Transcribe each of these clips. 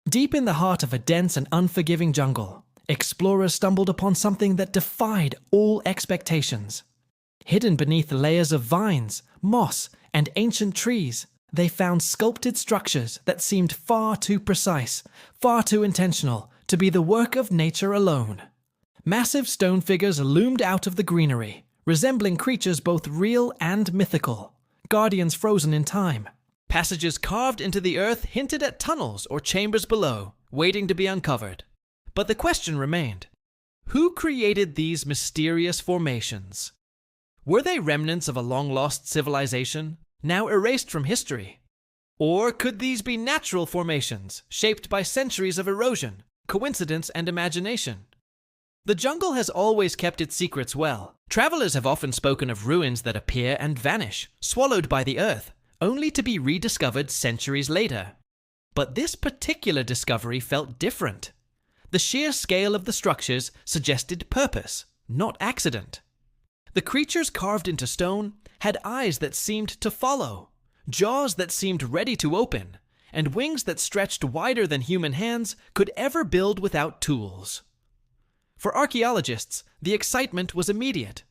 Deep in the heart of a dense and unforgiving jungle, explorers stumbled upon something that defied all expectations. Hidden beneath layers of vines, moss, and ancient trees, they found sculpted structures that seemed far too precise, far too intentional, to be the work of nature alone. Massive stone figures loomed out of the greenery, resembling creatures both real and mythical, guardians frozen in time. Passages carved into the earth hinted at tunnels or chambers below, waiting to be uncovered. But the question remained: who created these mysterious formations? Were they remnants of a long-lost civilization, now erased from history? Or could these be natural formations, shaped by centuries of erosion, coincidence, and imagination? The jungle has always kept its secrets well. Travelers have often spoken of ruins that appear and vanish, swallowed by the earth, only to be rediscovered centuries later. But this particular discovery felt different. The sheer scale of the structures suggested purpose, not accident. The creatures carved into stone had eyes that seemed to follow, jaws that seemed ready to open, and wings that stretched wider than human hands could ever build without tools. For archaeologists, the excitement was immediate.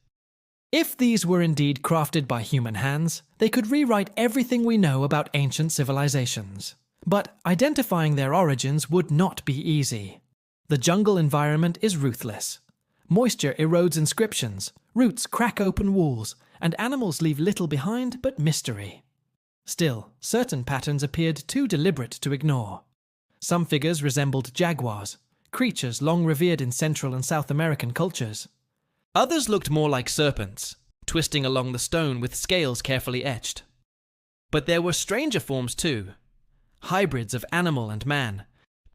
If these were indeed crafted by human hands, they could rewrite everything we know about ancient civilizations. But identifying their origins would not be easy. The jungle environment is ruthless. Moisture erodes inscriptions, roots crack open walls, and animals leave little behind but mystery. Still, certain patterns appeared too deliberate to ignore. Some figures resembled jaguars, creatures long revered in Central and South American cultures. Others looked more like serpents, twisting along the stone with scales carefully etched. But there were stranger forms too. Hybrids of animal and man,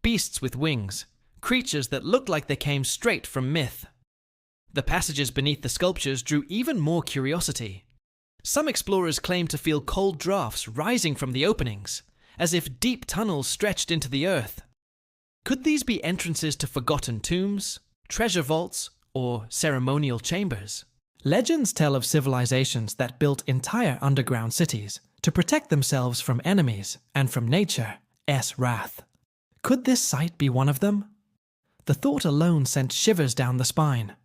beasts with wings, creatures that looked like they came straight from myth. The passages beneath the sculptures drew even more curiosity. Some explorers claimed to feel cold drafts rising from the openings, as if deep tunnels stretched into the earth. Could these be entrances to forgotten tombs, treasure vaults, or ceremonial chambers? Legends tell of civilizations that built entire underground cities to protect themselves from enemies and from nature's wrath. Could this site be one of them? The thought alone sent shivers down the spine.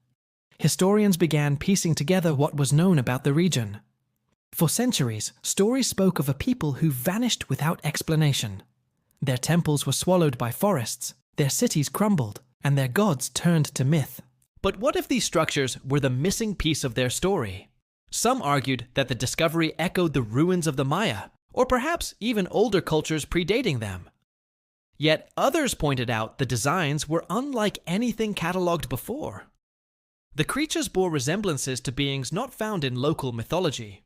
Historians began piecing together what was known about the region. For centuries, stories spoke of a people who vanished without explanation. Their temples were swallowed by forests, their cities crumbled, and their gods turned to myth. But what if these structures were the missing piece of their story? Some argued that the discovery echoed the ruins of the Maya, or perhaps even older cultures predating them. Yet others pointed out the designs were unlike anything catalogued before. The creatures bore resemblances to beings not found in local mythology.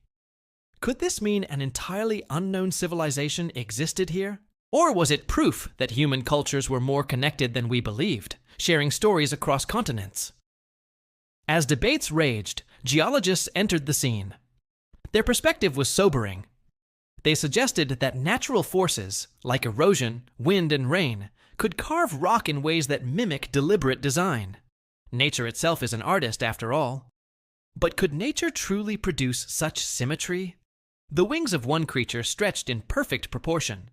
Could this mean an entirely unknown civilization existed here? Or was it proof that human cultures were more connected than we believed, sharing stories across continents? As debates raged, geologists entered the scene. Their perspective was sobering. They suggested that natural forces, like erosion, wind, and rain, could carve rock in ways that mimic deliberate design. Nature itself is an artist, after all. But could nature truly produce such symmetry? The wings of one creature stretched in perfect proportion.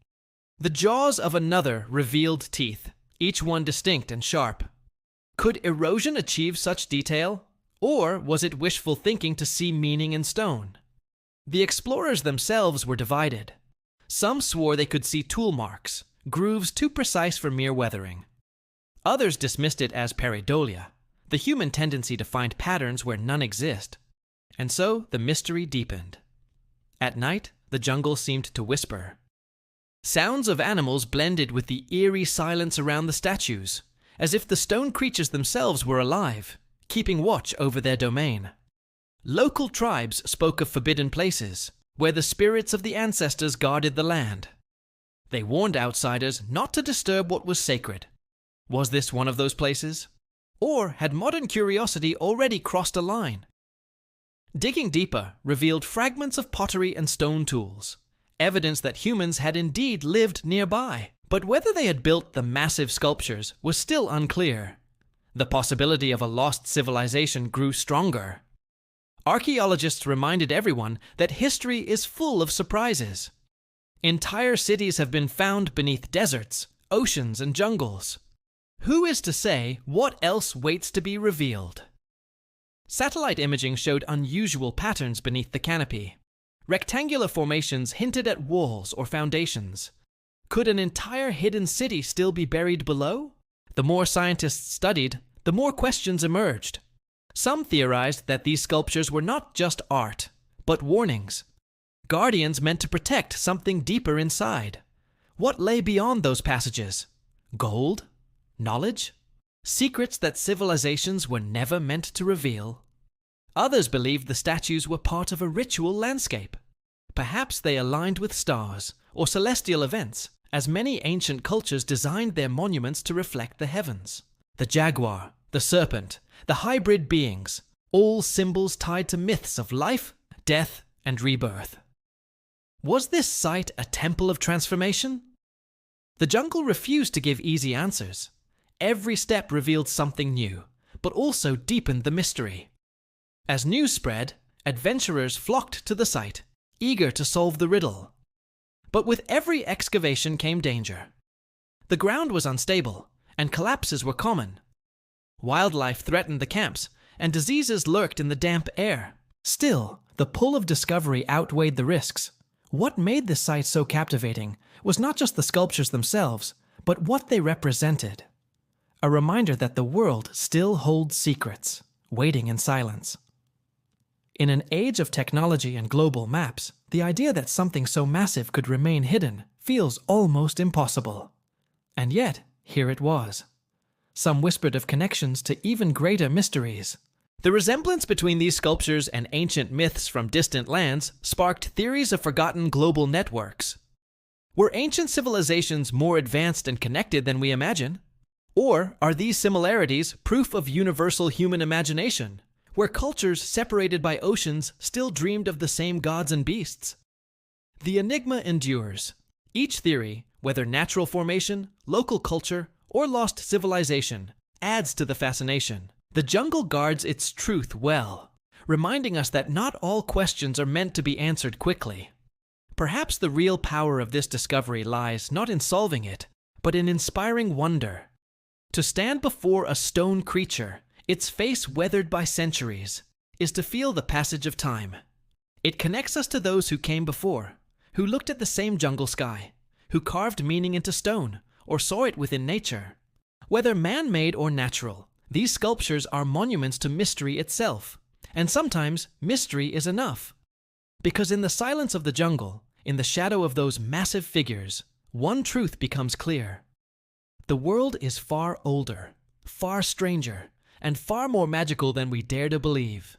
The jaws of another revealed teeth, each one distinct and sharp. Could erosion achieve such detail? Or was it wishful thinking to see meaning in stone? The explorers themselves were divided. Some swore they could see tool marks, grooves too precise for mere weathering. Others dismissed it as pareidolia, the human tendency to find patterns where none exist. And so the mystery deepened. At night, the jungle seemed to whisper. Sounds of animals blended with the eerie silence around the statues, as if the stone creatures themselves were alive, keeping watch over their domain. Local tribes spoke of forbidden places, where the spirits of the ancestors guarded the land. They warned outsiders not to disturb what was sacred. Was this one of those places? Or had modern curiosity already crossed a line? Digging deeper revealed fragments of pottery and stone tools, evidence that humans had indeed lived nearby. But whether they had built the massive sculptures was still unclear. The possibility of a lost civilization grew stronger. Archaeologists reminded everyone that history is full of surprises. Entire cities have been found beneath deserts, oceans, and jungles. Who is to say what else waits to be revealed? Satellite imaging showed unusual patterns beneath the canopy. Rectangular formations hinted at walls or foundations. Could an entire hidden city still be buried below? The more scientists studied, the more questions emerged. Some theorized that these sculptures were not just art, but warnings. Guardians meant to protect something deeper inside. What lay beyond those passages? Gold? Knowledge? Secrets that civilizations were never meant to reveal? Others believed the statues were part of a ritual landscape. Perhaps they aligned with stars or celestial events, as many ancient cultures designed their monuments to reflect the heavens. The jaguar, the serpent, the hybrid beings, all symbols tied to myths of life, death, and rebirth. Was this site a temple of transformation? The jungle refused to give easy answers. Every step revealed something new, but also deepened the mystery. As news spread, adventurers flocked to the site, eager to solve the riddle. But with every excavation came danger. The ground was unstable, and collapses were common. Wildlife threatened the camps, and diseases lurked in the damp air. Still, the pull of discovery outweighed the risks. What made this site so captivating was not just the sculptures themselves, but what they represented. A reminder that the world still holds secrets, waiting in silence. In an age of technology and global maps, the idea that something so massive could remain hidden feels almost impossible. And yet, here it was. Some whispered of connections to even greater mysteries. The resemblance between these sculptures and ancient myths from distant lands sparked theories of forgotten global networks. Were ancient civilizations more advanced and connected than we imagine? Or are these similarities proof of universal human imagination, where cultures separated by oceans still dreamed of the same gods and beasts? The enigma endures. Each theory, whether natural formation, local culture, or lost civilization, adds to the fascination. The jungle guards its truth well, reminding us that not all questions are meant to be answered quickly. Perhaps the real power of this discovery lies not in solving it, but in inspiring wonder. To stand before a stone creature, its face weathered by centuries, is to feel the passage of time. It connects us to those who came before, who looked at the same jungle sky, who carved meaning into stone, or saw it within nature. Whether man-made or natural, these sculptures are monuments to mystery itself, and sometimes mystery is enough. Because in the silence of the jungle, in the shadow of those massive figures, one truth becomes clear. The world is far older, far stranger, and far more magical than we dare to believe.